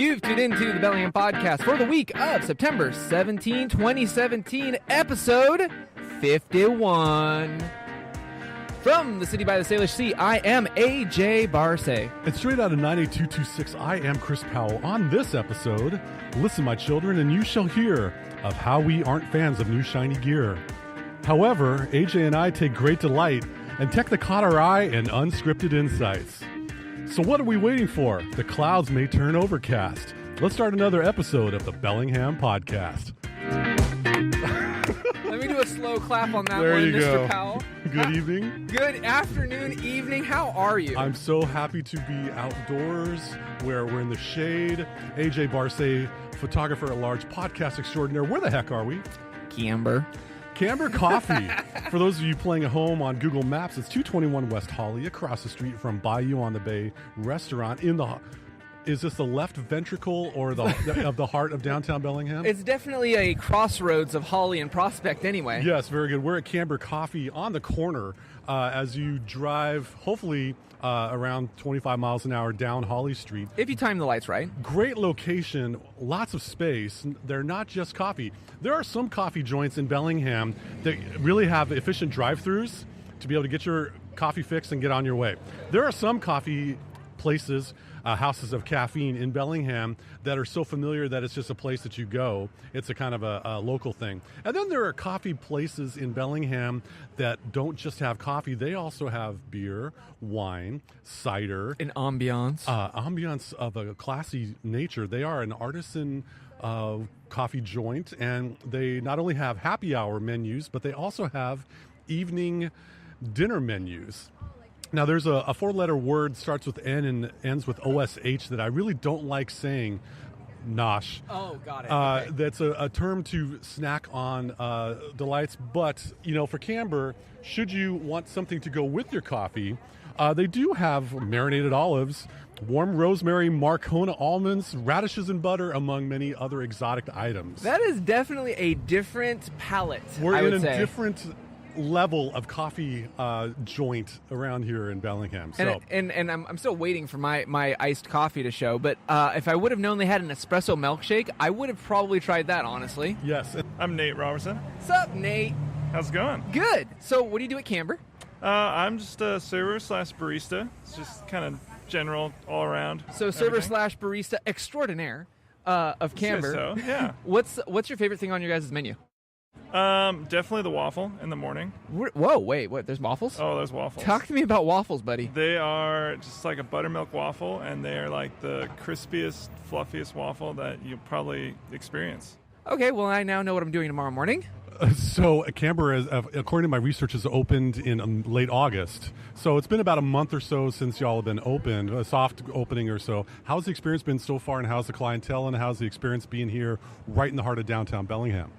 You've tuned into the Bellingham Podcast for the week of September 17, 2017, episode 51. From the city by the Salish Sea, I am AJ Barsay. And straight out of 98226, I am Chris Powell. On this episode, listen, my children, and you shall hear of how we aren't fans of new shiny gear. However, AJ and I take great delight in tech that caught our eye and unscripted insights. So what are we waiting for? The clouds may turn overcast. Let's start another episode of the Bellingham Podcast. Let me do a slow clap on that There one, you Mr. go. Powell. Good evening. Good afternoon, evening. How are you? I'm so happy to be outdoors where we're in the shade. AJ Barsay, photographer at large, podcast extraordinaire. Where the heck are we? Camber Coffee. For those of you playing at home on Google Maps, it's 221 West Holly, across the street from Bayou on the Bay restaurant in the... Is this the left ventricle or of the heart of downtown Bellingham? It's definitely a crossroads of Holly and Prospect anyway. Yes, very good. We're at Camber Coffee on the corner as you drive, hopefully, around 25 miles an hour down Holly Street. If you time the lights right. Great location, lots of space. They're not just coffee. There are some coffee joints in Bellingham that really have efficient drive-thrus to be able to get your coffee fix and get on your way. There are some coffee places, houses of caffeine in Bellingham that are so familiar that it's just a place that you go. It's a kind of a local thing. And then there are coffee places in Bellingham that don't just have coffee. They also have beer, wine, cider. An ambiance. Ambiance of a classy nature. They are an artisan coffee joint, and they not only have happy hour menus, but they also have evening dinner menus. Now, there's a four-letter word, starts with N and ends with OSH that I really don't like saying, nosh. Oh, got it. Okay. That's a term to snack on delights. But, you know, for Camber, should you want something to go with your coffee, they do have marinated olives, warm rosemary, Marcona almonds, radishes and butter, among many other exotic items. That is definitely a different palette, We're I would in a say. different level of coffee joint around here in Bellingham. So. And I'm still waiting for my iced coffee to show, but if I would have known they had an espresso milkshake, I would have probably tried that, honestly. Yes. I'm Nate Robertson. What's up, Nate? How's it going? Good. So what do you do at Camber? I'm just a server/barista. It's just kind of general all around. So server/barista extraordinaire of Camber. So, yeah. What's your favorite thing on your guys' menu? Definitely the waffle in the morning. Whoa, wait, what? There's waffles? Oh, there's waffles. Talk to me about waffles, buddy. They are just like a buttermilk waffle, and they are like the crispiest, fluffiest waffle that you'll probably experience. Okay, well, I now know what I'm doing tomorrow morning. So Camber, according to my research, is opened in late August. So it's been about a month or so since y'all have been opened, a soft opening or so. How's the experience been so far, and how's the clientele, and how's the experience being here right in the heart of downtown Bellingham?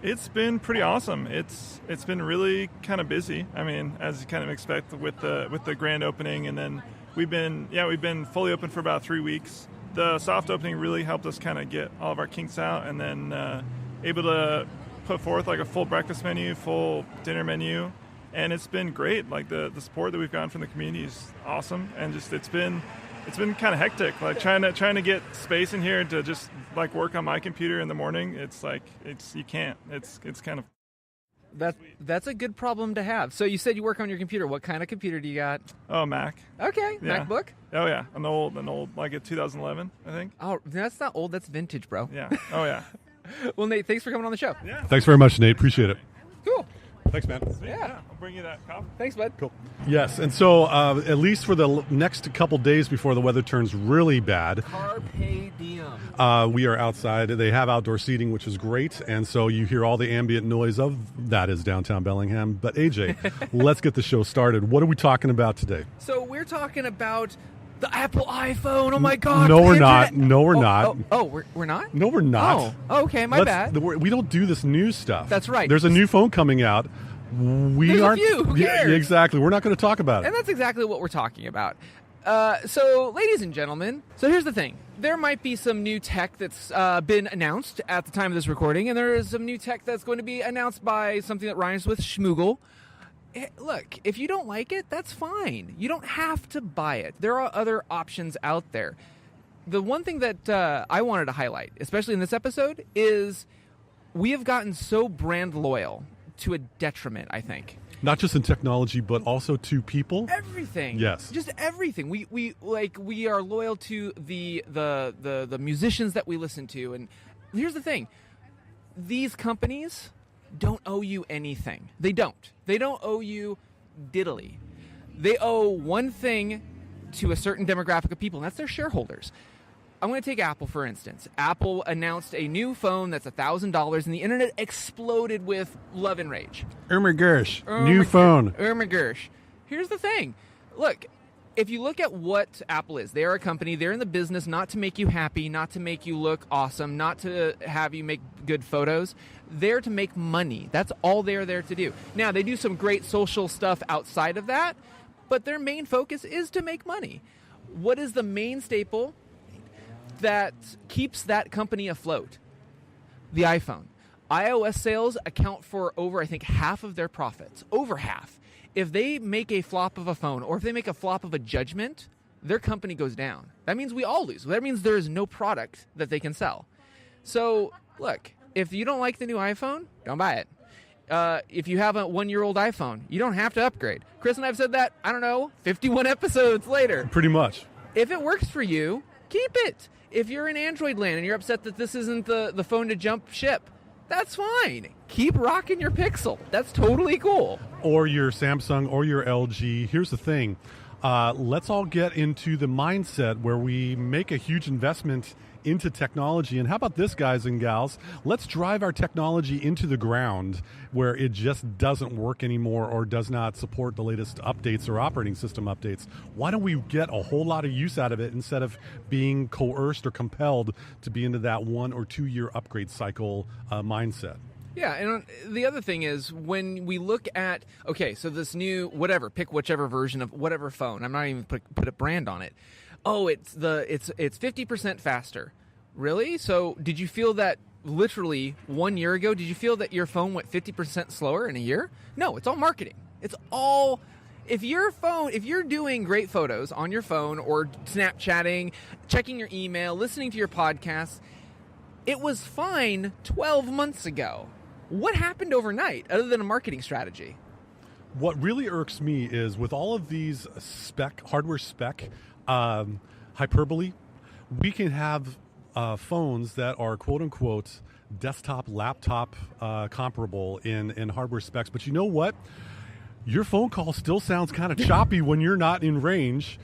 It's been pretty awesome. It's been really kind of busy. I mean, as you kind of expect with the grand opening, and then we've been fully open for about 3 weeks. The soft opening really helped us kind of get all of our kinks out, and then able to put forth like a full breakfast menu, full dinner menu, and it's been great. Like the support that we've gotten from the community is awesome, and just it's been kind of hectic. Like trying to get space in here to just like work on my computer in the morning. It's like you can't. It's kind of. That's a good problem to have. So you said you work on your computer. What kind of computer do you got? Oh, Mac. Okay, Yeah. MacBook. Oh yeah, an old like a 2011, I think. Oh, that's not old. That's vintage, bro. Yeah. Oh yeah. Well, Nate, thanks for coming on the show. Yeah. Thanks very much, Nate. Appreciate it. Cool. Thanks, man. Yeah. I'll bring you that coffee. Thanks, bud. Cool. Yes, and so at least for the next couple days before the weather turns really bad, Carpe diem. we are outside. They have outdoor seating, which is great, and so you hear all the ambient noise of that is downtown Bellingham. But AJ, let's get the show started. What are we talking about today? So we're talking about the Apple iPhone. Oh my God. No, the we're internet. not. No, we're not. We're not? No, we're not. Oh, okay, my bad. We don't do this news stuff. That's right. There's a new phone coming out. There's a few. Who Yeah, cares? exactly. We're not going to talk about it. And that's exactly what we're talking about. So, ladies and gentlemen, so here's the thing. There might be some new tech that's been announced at the time of this recording, and there is some new tech that's going to be announced by something that rhymes with schmoogle. Look, if you don't like it, that's fine. You don't have to buy it. There are other options out there. the one thing that I wanted to highlight, especially in this episode, is we have gotten so brand loyal to a detriment, I think. Not just in technology, but also to people. Everything. Yes. Just everything. We are loyal to the musicians that we listen to. And here's the thing. These companies don't owe you anything. They don't. They don't owe you diddly. They owe one thing to a certain demographic of people, and that's their shareholders. I'm going to take Apple, for instance. Apple announced a new phone that's $1,000, and the internet exploded with love and rage. Irma Gersh, new phone. Irma Gersh. Here's the thing. Look, if you look at what Apple is, they're a company. They're in the business not to make you happy, not to make you look awesome, not to have you make good photos. They're to make money. That's all they're there to do. Now, they do some great social stuff outside of that, but their main focus is to make money. What is the main staple that keeps that company afloat? The iPhone. iOS sales account for over, I think, half of their profits. Over half. If they make a flop of a phone, or if they make a flop of a judgment, their company goes down. That means we all lose. That means there is no product that they can sell. So, look, if you don't like the new iPhone, don't buy it. If you have a 1-year-old iPhone, you don't have to upgrade. Chris and I have said that, 51 episodes later. Pretty much. If it works for you, keep it. If you're in Android land and you're upset that this isn't the phone to jump ship, that's fine. Keep rocking your Pixel. That's totally cool. Or your Samsung or your LG. Here's the thing. Let's all get into the mindset where we make a huge investment into technology. And how about this, guys and gals? Let's drive our technology into the ground where it just doesn't work anymore or does not support the latest updates or operating system updates. Why don't we get a whole lot of use out of it instead of being coerced or compelled to be into that 1 or 2 year upgrade cycle mindset? Yeah, and the other thing is when we look at, okay, so this new whatever, pick whichever version of whatever phone. I'm not even put a brand on it. Oh, it's 50% faster. Really? So did you feel that literally 1 year ago, did you feel that your phone went 50% slower in a year? No, it's all marketing. It's all, if you're doing great photos on your phone or Snapchatting, checking your email, listening to your podcasts, it was fine 12 months ago. What happened overnight other than a marketing strategy? What really irks me is with all of these hardware spec hyperbole, we can have phones that are quote-unquote desktop, laptop comparable in hardware specs. But you know what? Your phone call still sounds kind of choppy when you're not in range.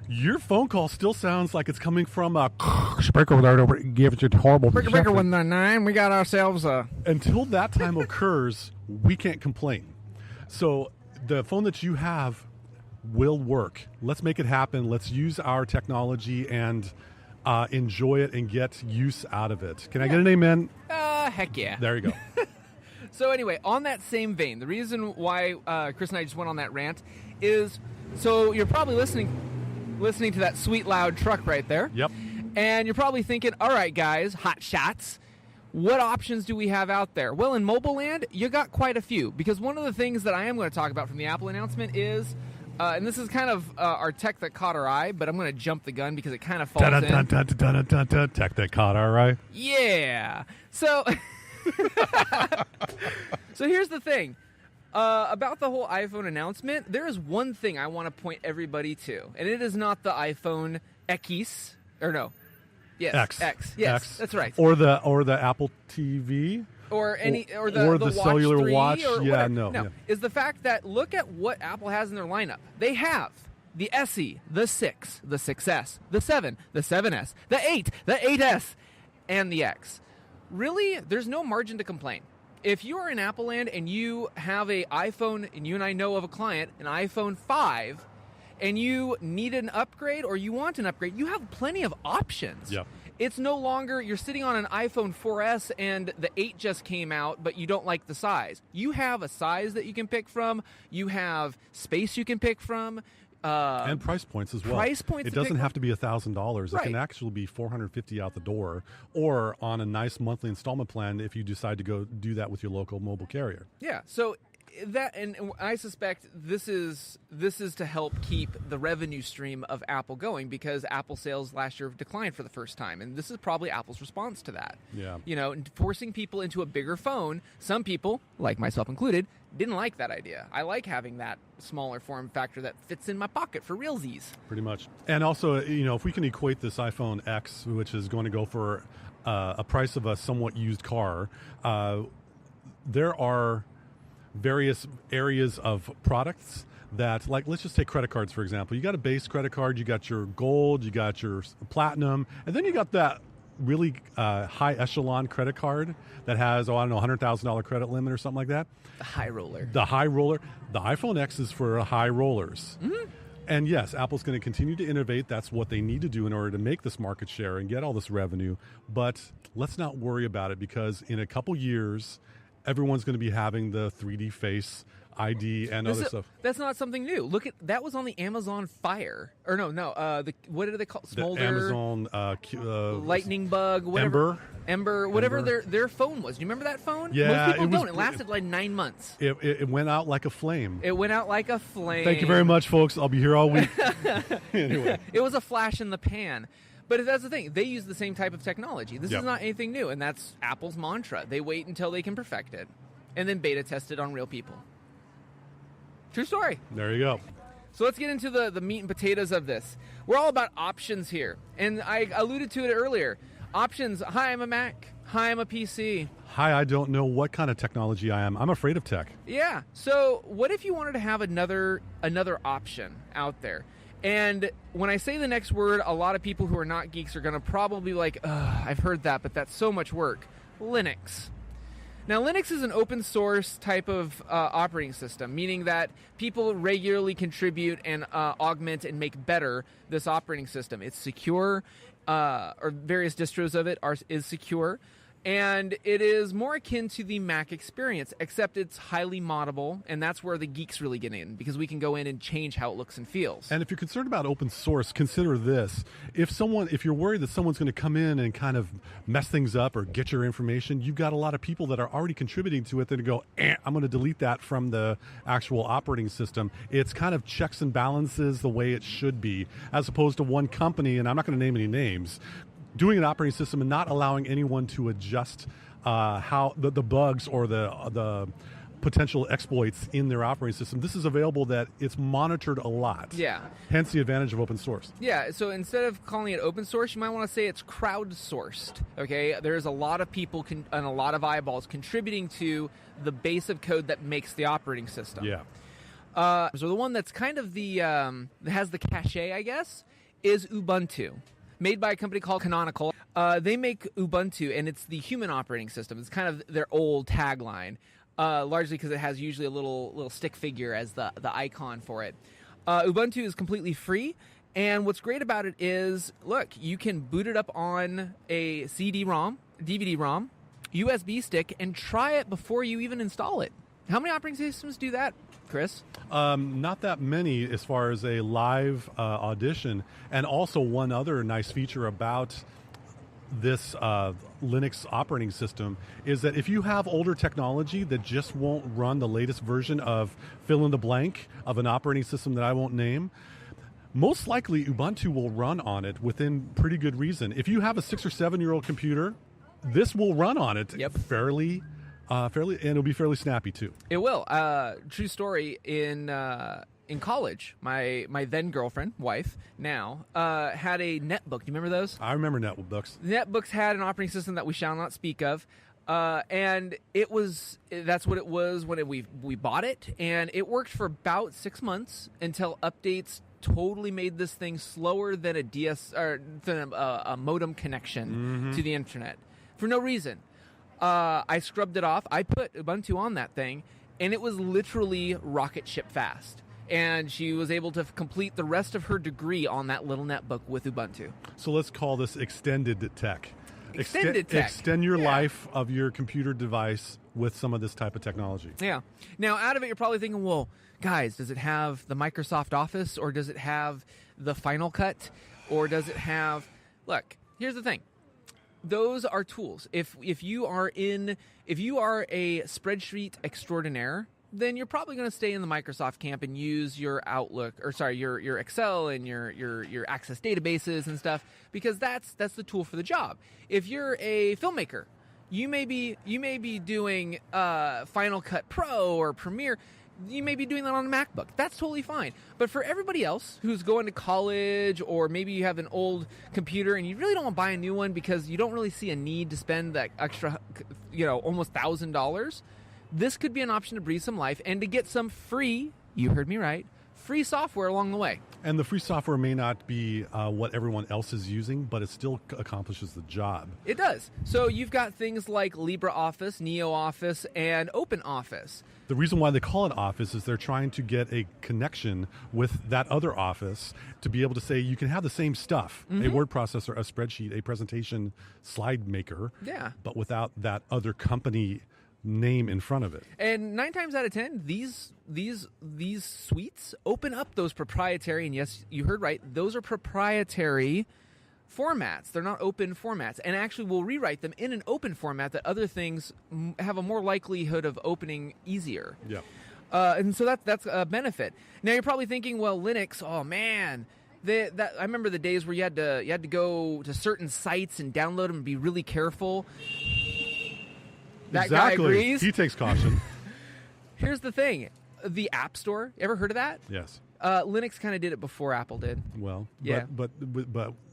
Your phone call still sounds like it's coming from a speaker that gives it horrible. Breaker 199, we got ourselves a... Until that time occurs, we can't complain. So the phone that you have will work. Let's make it happen. Let's use our technology and enjoy it and get use out of it. Can I get an amen? Heck yeah. There you go. So anyway, on that same vein, the reason why Chris and I just went on that rant is, so you're probably listening to that sweet loud truck right there. Yep. And you're probably thinking, all right, guys, hot shots, what options do we have out there? Well, in mobile land, you got quite a few, because one of the things that I am going to talk about from the Apple announcement is, and this is kind of our tech that caught our eye, but I'm going to jump the gun because it kind of falls in. Tech that caught our eye. Yeah. So, so here's the thing. About the whole iPhone announcement, there is one thing I want to point everybody to, and it is not the iPhone X, or no, yes, X, yes, X. That's right, or the Apple TV, or the Watch cellular 3 watch. Or yeah, whatever. no, yeah. Is the fact that look at what Apple has in their lineup. They have the SE, the 6, the 6S, the 7, the 7S, the 8, the 8S, and the X. Really, there's no margin to complain. If you are in Apple land and you have an iPhone, and you and I know of a client, an iPhone 5, and you need an upgrade or you want an upgrade, you have plenty of options. Yep. It's no longer you're sitting on an iPhone 4S and the 8 just came out, but you don't like the size. You have a size that you can pick from. You have space you can pick from. And price points as well. Price points. It doesn't have to be $1,000. Right. It can actually be $450 out the door, or on a nice monthly installment plan if you decide to go do that with your local mobile carrier. Yeah. So I suspect this is to help keep the revenue stream of Apple going, because Apple sales last year declined for the first time, and this is probably Apple's response to that. Yeah. Forcing people into a bigger phone. Some people, like myself included, didn't like that idea. I like having that smaller form factor that fits in my pocket for realsies. Pretty much. And also, if we can equate this iPhone X, which is going to go for a price of a somewhat used car, there are various areas of products that, like, let's just take credit cards, for example. You got a base credit card, you got your gold, you got your platinum, and then you got that really high echelon credit card that has, $100,000 credit limit or something like that. The high roller. The high roller. The iPhone X is for high rollers. Mm-hmm. And yes, Apple's going to continue to innovate. That's what they need to do in order to make this market share and get all this revenue. But let's not worry about it, because in a couple years, everyone's going to be having the 3D Face ID and other stuff. That's not something new. Look at that, was on the Amazon Fire, or what did they call Smolder? The Amazon Lightning Bug, whatever. Ember, whatever their phone was. Do you remember that phone? Yeah, most people don't. It lasted like 9 months. It went out like a flame. It went out like a flame. Thank you very much, folks. I'll be here all week. Anyway, it was a flash in the pan. But that's the thing. They use the same type of technology. This is not anything new, and that's Apple's mantra. They wait until they can perfect it, and then beta test it on real people. True story. There you go. So let's get into the meat and potatoes of this. We're all about options here, and I alluded to it earlier. Options. Hi, I'm a Mac. Hi, I'm a PC. Hi, I don't know what kind of technology I am. I'm afraid of tech. Yeah. So what if you wanted to have another option out there? And when I say the next word, a lot of people who are not geeks are going to probably be like, I've heard that, but that's so much work. Linux. Now, Linux is an open source type of operating system, meaning that people regularly contribute and augment and make better this operating system. It's secure, or various distros of it is secure, and it is more akin to the Mac experience, except it's highly moddable, and that's where the geeks really get in, because we can go in and change how it looks and feels. And if you're concerned about open source, consider this. If you're worried that someone's going to come in and kind of mess things up or get your information, you've got a lot of people that are already contributing to it that go, I'm going to delete that from the actual operating system. It's kind of checks and balances the way it should be, as opposed to one company, and I'm not going to name any names, doing an operating system and not allowing anyone to adjust how the bugs or the potential exploits in their operating system. This is available that it's monitored a lot. Yeah. Hence the advantage of open source. Yeah, so instead of calling it open source, you might want to say it's crowdsourced. Okay, there's a lot of people and a lot of eyeballs contributing to the base of code that makes the operating system. Yeah. So the one that's kind of that has the cachet, I guess, is Ubuntu. Made by a company called Canonical. They make Ubuntu, and it's the human operating system. It's kind of their old tagline, largely because it has usually a little stick figure as the icon for it. Ubuntu is completely free, and what's great about it is, look, you can boot it up on a CD-ROM, DVD-ROM, USB stick, and try it before you even install it. How many operating systems do that, Chris? Not that many as far as a live audition. And also one other nice feature about this Linux operating system is that if you have older technology that just won't run the latest version of fill in the blank of an operating system that I won't name, most likely Ubuntu will run on it within pretty good reason. If you have a 6 or 7 year old computer, this will run on it fairly, and it'll be fairly snappy too. It will. True story. In college, my then girlfriend, wife, now had a netbook. Do you remember those? I remember netbooks. Netbooks had an operating system that we shall not speak of, and that's what it was when we bought it, and it worked for about 6 months until updates totally made this thing slower than a modem connection to the internet for no reason. I scrubbed it off. I put Ubuntu on that thing, and it was literally rocket ship fast. And she was able to complete the rest of her degree on that little netbook with Ubuntu. So let's call this extended tech. Extended tech. Extend your life of your computer device with some of this type of technology. Yeah. Now, out of it, you're probably thinking, well, guys, does it have the Microsoft Office, or does it have the Final Cut, or does it have... Look, here's the thing. Those are tools. If you are a spreadsheet extraordinaire, then you're probably going to stay in the Microsoft camp and use your Outlook, or sorry, your Excel and your Access databases and stuff, because that's the tool for the job. If you're a filmmaker, you may be doing Final Cut Pro or Premiere. You may be doing that on a MacBook. That's totally fine. But for everybody else who's going to college, or maybe you have an old computer and you really don't want to buy a new one because you don't really see a need to spend that extra, almost $1,000, this could be an option to breathe some life and to get some free, you heard me right, free software along the way. And the free software may not be what everyone else is using, but it still accomplishes the job. It does. So you've got things like LibreOffice, NeoOffice, and OpenOffice. The reason why they call it Office is they're trying to get a connection with that other Office to be able to say you can have the same stuff, a word processor, a spreadsheet, a presentation slide maker, but without that other company name in front of it. And 9 times out of 10, these suites open up those proprietary, and yes, you heard right, those are proprietary formats. They're not open formats, and actually we'll rewrite them in an open format that other things have a more likelihood of opening easier. Yeah. And so that's a benefit. Now you're probably thinking, well, Linux, oh man, I remember the days where you had to go to certain sites and download them and be really careful. That guy agrees. He takes caution. Here's the thing. The App Store, ever heard of that? Yes. Linux kind of did it before Apple did. Well, yeah. But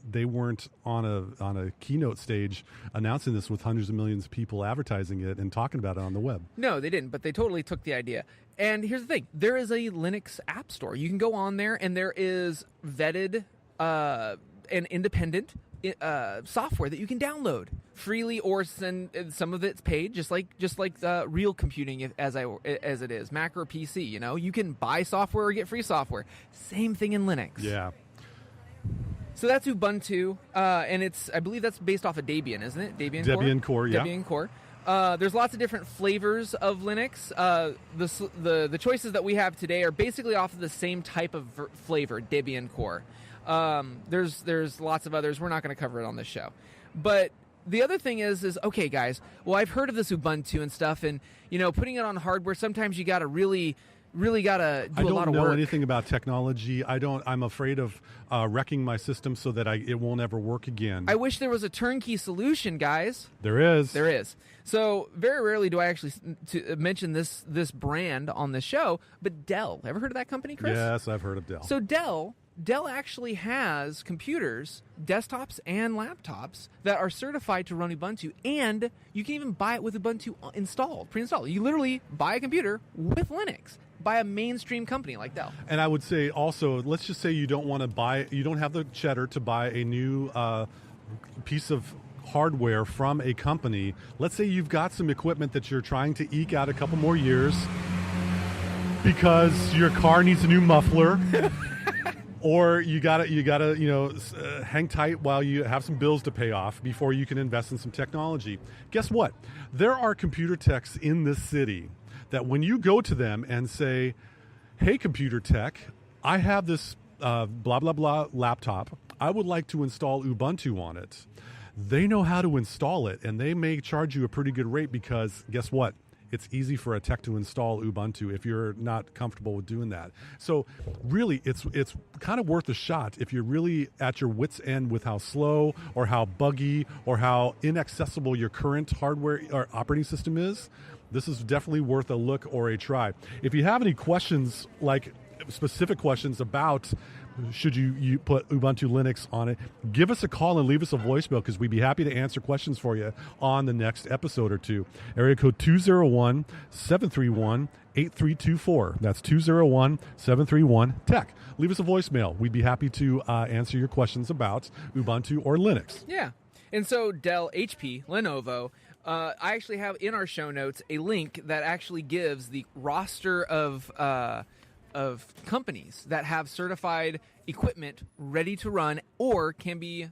they weren't on a keynote stage announcing this with hundreds of millions of people advertising it and talking about it on the web. No, they didn't, but they totally took the idea. And here's the thing. There is a Linux App Store. You can go on there, and there is vetted and independent software that you can download freely, or send. Some of it's paid, just like real computing as it is, Mac or PC. You can buy software or get free software. Same thing in Linux. Yeah. So that's Ubuntu, and I believe that's based off of Dabian, isn't it? Debian Core, yeah. Debian Core. There's lots of different flavors of Linux. The choices that we have today are basically off of the same type of flavor, Debian Core. There's lots of others. We're not going to cover it on this show. But the other thing is okay, guys, well, I've heard of this Ubuntu and stuff, and, putting it on hardware, sometimes you got to really got to do a lot of work. I don't know anything about technology. I'm afraid of wrecking my system so that it won't ever work again. I wish there was a turnkey solution, guys. There is. There is. So very rarely do I actually mention this brand on the show, but Dell. Ever heard of that company, Chris? Yes, I've heard of Dell. So Dell actually has computers, desktops and laptops that are certified to run Ubuntu, and you can even buy it with Ubuntu pre-installed. You literally buy a computer with Linux by a mainstream company like Dell. And I would say also, let's just say you don't have the cheddar to buy a new piece of hardware from a company. Let's say you've got some equipment that you're trying to eke out a couple more years because your car needs a new muffler. Or you gotta hang tight while you have some bills to pay off before you can invest in some technology. Guess what? There are computer techs in this city that when you go to them and say, "Hey, computer tech, I have this blah blah blah laptop. I would like to install Ubuntu on it." They know how to install it, and they may charge you a pretty good rate because guess what? It's easy for a tech to install Ubuntu if you're not comfortable with doing that. So really, it's kind of worth a shot if you're really at your wit's end with how slow or how buggy or how inaccessible your current hardware or operating system is. This is definitely worth a look or a try. If you have any questions, like specific questions about should you put Ubuntu Linux on it, give us a call and leave us a voicemail because we'd be happy to answer questions for you on the next episode or two. Area code 201-731-8324. That's 201-731-TECH. Leave us a voicemail. We'd be happy to answer your questions about Ubuntu or Linux. Yeah. And so Dell, HP, Lenovo, I actually have in our show notes a link that actually gives the roster of companies that have certified equipment ready to run or can be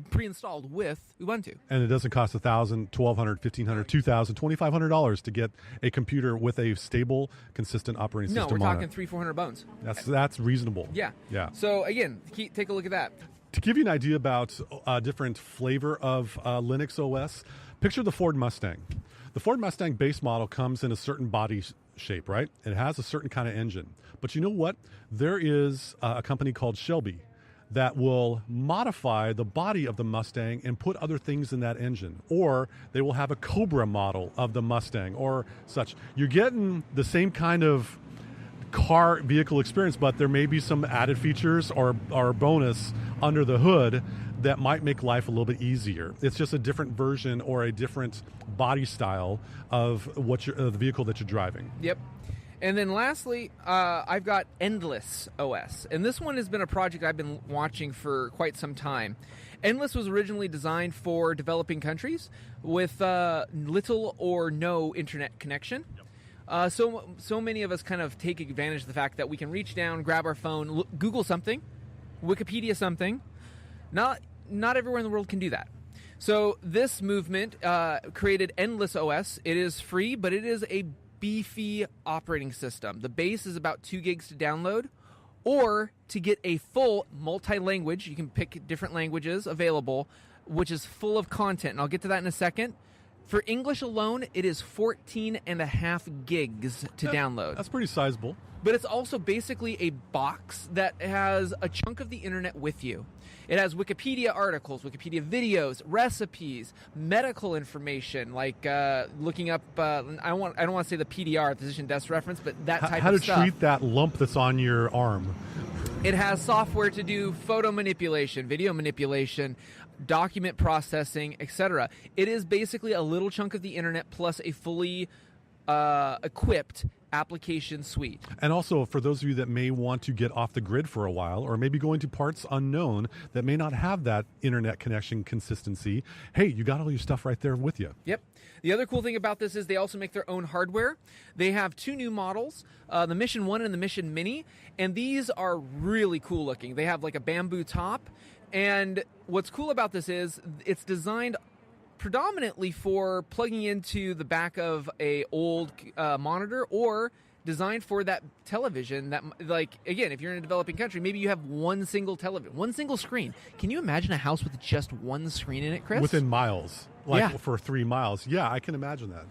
pre-installed with Ubuntu. And it doesn't cost $1,000, $1,200, $1,500, $2,000, $2,500 to get a computer with a stable, consistent operating system on it. No, we're talking $300-400 bones. That's reasonable. Yeah. Yeah. So again, take a look at that. To give you an idea about a different flavor of Linux OS, picture the Ford Mustang. The Ford Mustang base model comes in a certain body shape, right? It has a certain kind of engine. But you know what? There is a company called Shelby that will modify the body of the Mustang and put other things in that engine. Or they will have a Cobra model of the Mustang or such. You're getting the same kind of car vehicle experience, but there may be some added features or bonus under the hood that might make life a little bit easier. It's just a different version or a different body style of the vehicle that you're driving. Yep. And then lastly, I've got Endless OS. And this one has been a project I've been watching for quite some time. Endless was originally designed for developing countries with little or no internet connection. So many of us kind of take advantage of the fact that we can reach down, grab our phone, Google something, Wikipedia something. Not everywhere in the world can do that. So this movement created Endless OS. It is free, but it is a beefy operating system. The base is about 2 gigs to download, or to get a full multi-language, you can pick different languages available, which is full of content, and I'll get to that in a second. For English alone, it is 14.5 gigs to download. That's pretty sizable. But it's also basically a box that has a chunk of the internet with you. It has Wikipedia articles, Wikipedia videos, recipes, medical information, like looking up, I don't want to say the PDR, physician desk reference, but that type how of to stuff. treat that lump that's on your arm. It has software to do photo manipulation, video manipulation, document processing, etc. It is basically a little chunk of the internet plus a fully equipped application suite. And also, for those of you that may want to get off the grid for a while, or maybe going to parts unknown that may not have that internet connection consistency, hey, you got all your stuff right there with you. Yep. The other cool thing about this is they also make their own hardware. They have 2 new models, the Mission 1 and the Mission Mini, and these are really cool looking. They have like a bamboo top, and what's cool about this is it's designed predominantly for plugging into the back of a old monitor, or designed for that television that, like, again, if you're in a developing country, maybe you have one single television, one single screen. Can you imagine a house with just one screen in it, Chris? Within miles, for 3 miles. Yeah, I can imagine that.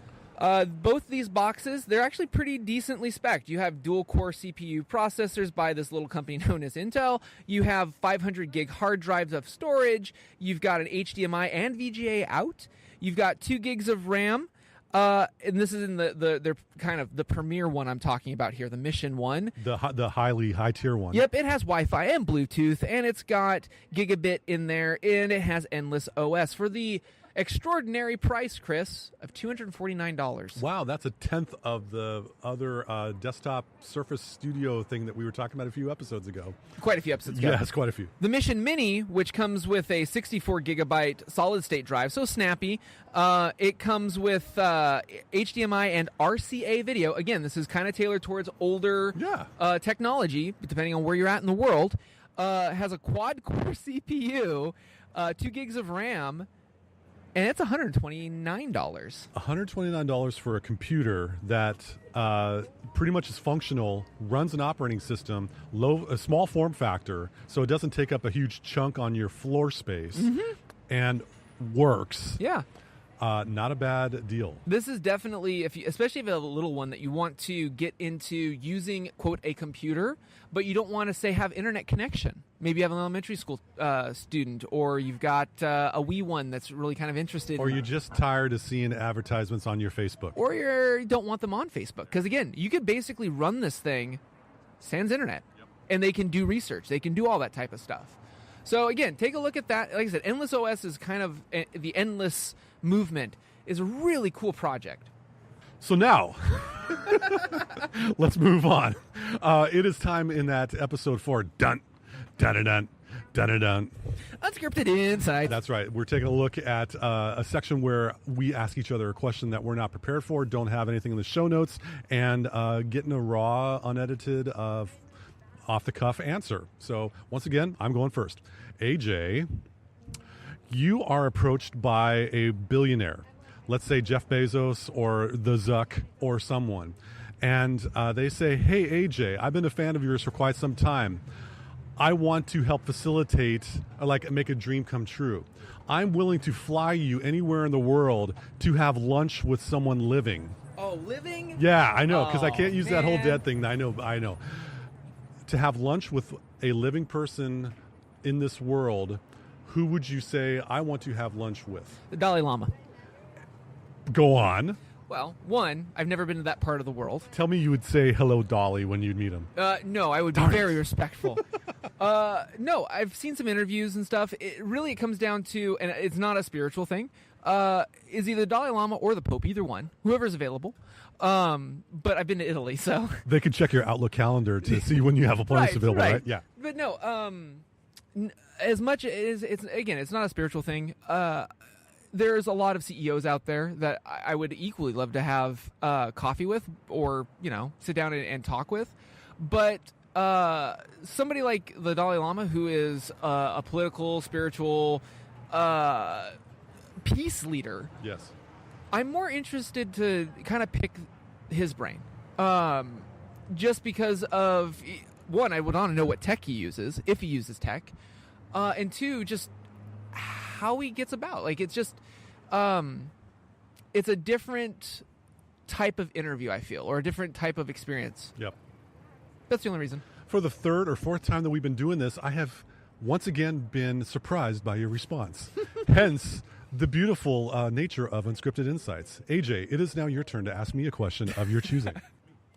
Both these boxes, they're actually pretty decently spec'd. You have dual-core CPU processors by this little company known as Intel. You have 500 gig hard drives of storage. You've got an HDMI and VGA out. You've got 2 gigs of RAM. And this is in they're kind of the premier one I'm talking about here, the Mission 1. The high-tier one. Yep, it has Wi-Fi and Bluetooth, and it's got gigabit in there, and it has Endless OS for the extraordinary price, Chris, of $249. Wow, that's a tenth of the other desktop Surface Studio thing that we were talking about a few episodes ago. Quite a few episodes ago. Yes, quite a few. The Mission Mini, which comes with a 64 gigabyte solid-state drive, so snappy. It comes with HDMI and RCA video. Again, this is kind of tailored towards older technology, depending on where you're at in the world. Has a quad-core CPU, 2 gigs of RAM, and it's $129. $129 for a computer that pretty much is functional, runs an operating system, a small form factor, so it doesn't take up a huge chunk on your floor space, and works. Yeah. Not a bad deal. This is definitely, especially if you have a little one that you want to get into using, quote, a computer, but you don't want to, say, have internet connection. Maybe you have an elementary school student, or you've got a wee one that's really kind of interested. Or you're just tired of seeing advertisements on your Facebook. Or you don't want them on Facebook. Because, again, you could basically run this thing sans internet, and they can do research. They can do all that type of stuff. So, again, take a look at that. Like I said, Endless OS is kind of the endless movement. Is a really cool project. So now, let's move on. It is time in that episode for Unscripted Insights. That's right. We're taking a look at a section where we ask each other a question that we're not prepared for, don't have anything in the show notes, and getting a raw, unedited, off-the-cuff answer. So once again, I'm going first. AJ, you are approached by a billionaire. Let's say Jeff Bezos or the Zuck or someone. And they say, hey, AJ, I've been a fan of yours for quite some time. I want to help facilitate, make a dream come true. I'm willing to fly you anywhere in the world to have lunch with someone living. Oh, living? Yeah, I know, because I can't use that whole man. dead thing. I know. To have lunch with a living person in this world, who would you say I want to have lunch with? The Dalai Lama. Go on. Well, one, I've never been to that part of the world. Tell me you would say hello, Dolly, when you'd meet him. No, I would be very respectful. No, I've seen some interviews and stuff. It comes down to, and it's not a spiritual thing, is either the Dalai Lama or the Pope, either one, whoever's available. But I've been to Italy, so. They can check your Outlook calendar to see when you have appointments available, right? Yeah. But no, as much as it's not a spiritual thing. There's a lot of CEOs out there that I would equally love to have coffee with, or sit down and talk with. But somebody like the Dalai Lama, who is a political, spiritual peace leader, Yes. I'm more interested to kind of pick his brain, just because of one, I would want to know what tech he uses, if he uses tech, and two, just how he gets about. Like, it's just it's a different type of interview, I feel, or a different type of experience. Yep. That's the only reason. For the third or fourth time that we've been doing this, I have once again been surprised by your response. Hence, the beautiful nature of Unscripted Insights. AJ, it is now your turn to ask me a question of your choosing.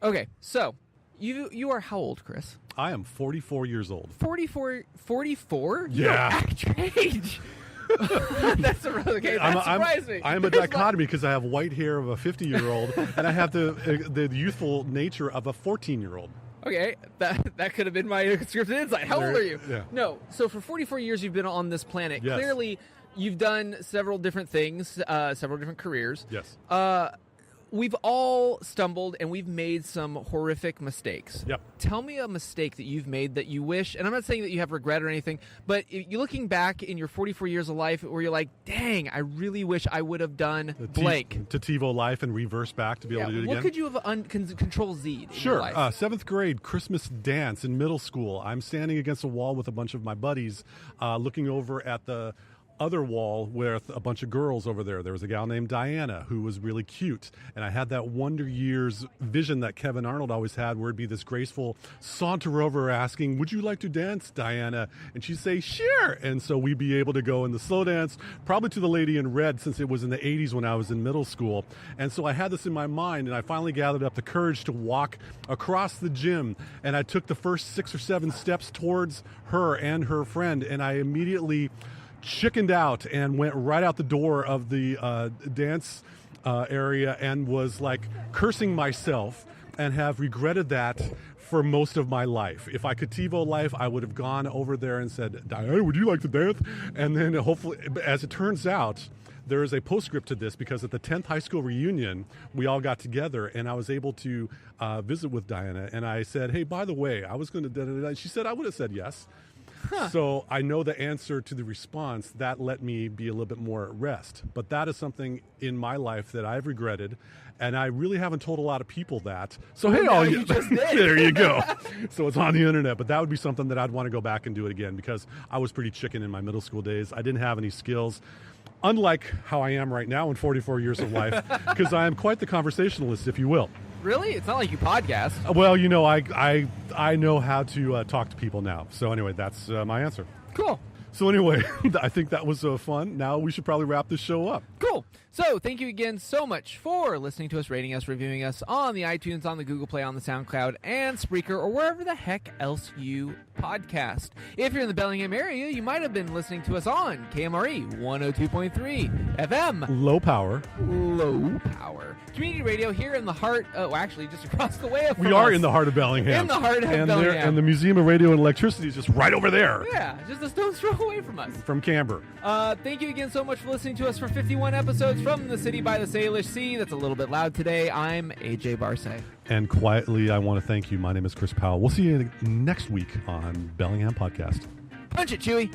Okay, so you are how old, Chris? I am 44 years old. 44? You Yeah. don't act your age. That's okay. That surprised me. I'm a dichotomy because I have white hair of a 50-year-old and I have the youthful nature of a 14-year-old. Okay, that could have been my scripted insight. How old are you? Yeah. No, so for 44 years you've been on this planet. Yes. Clearly, you've done several different things, several different careers. Yes. We've all stumbled and we've made some horrific mistakes. Yep. Tell me a mistake that you've made that you wish, and I'm not saying that you have regret or anything, but you're looking back in your 44 years of life where you're like, dang, I really wish I would have done blank. To TiVo life and reverse back to be able to do it again. What could you have Control Z'd in Sure. your life? 7th grade Christmas dance in middle school. I'm standing against a wall with a bunch of my buddies looking over at the other wall with a bunch of girls over there. There was a gal named Diana who was really cute. And I had that Wonder Years vision that Kevin Arnold always had, where it'd be this graceful saunter over asking, would you like to dance, Diana? And she'd say, sure. And so we'd be able to go in the slow dance, probably to the lady in red, since it was in the 80s when I was in middle school. And so I had this in my mind, and I finally gathered up the courage to walk across the gym. And I took the first 6 or 7 steps towards her and her friend, and I immediately chickened out and went right out the door of the dance area and was like cursing myself, and have regretted that for most of my life. If I could TiVo life, I would have gone over there and said, Diana, would you like to dance? And then hopefully, as it turns out, there is a postscript to this, because at the 10th high school reunion, we all got together and I was able to visit with Diana, and I said, hey, by the way, I was going to da-da-da. And she said, I would have said yes. Huh. So I know the answer to the response. That let me be a little bit more at rest. But that is something in my life that I've regretted, and I really haven't told a lot of people that. So hey, all you just did. There you go. So it's on the internet. But that would be something that I'd want to go back and do it again, because I was pretty chicken in my middle school days. I didn't have any skills, unlike how I am right now in 44 years of life, because I am quite the conversationalist, if you will. Really? It's not like you podcast. Well, you know, I know how to talk to people now. So anyway, that's my answer. Cool. So anyway, I think that was fun. Now we should probably wrap this show up. Cool. So thank you again so much for listening to us, rating us, reviewing us on the iTunes, on the Google Play, on the SoundCloud, and Spreaker, or wherever the heck else you podcast. If you're in the Bellingham area, you might have been listening to us on KMRE 102.3 FM. Low power. Low power. Community radio here in the heart, actually just across the way from We are us. in the heart of Bellingham. In the heart of Bellingham. And the Museum of Radio and Electricity is just right over there. Yeah, just a stone's throw away from us. From Canberra. Thank you again so much for listening to us for 51 episodes from the city by the Salish Sea. That's a little bit loud today. I'm AJ Barsay. And quietly, I want to thank you. My name is Chris Powell. We'll see you next week on Bellingham Podcast. Punch it, Chewy.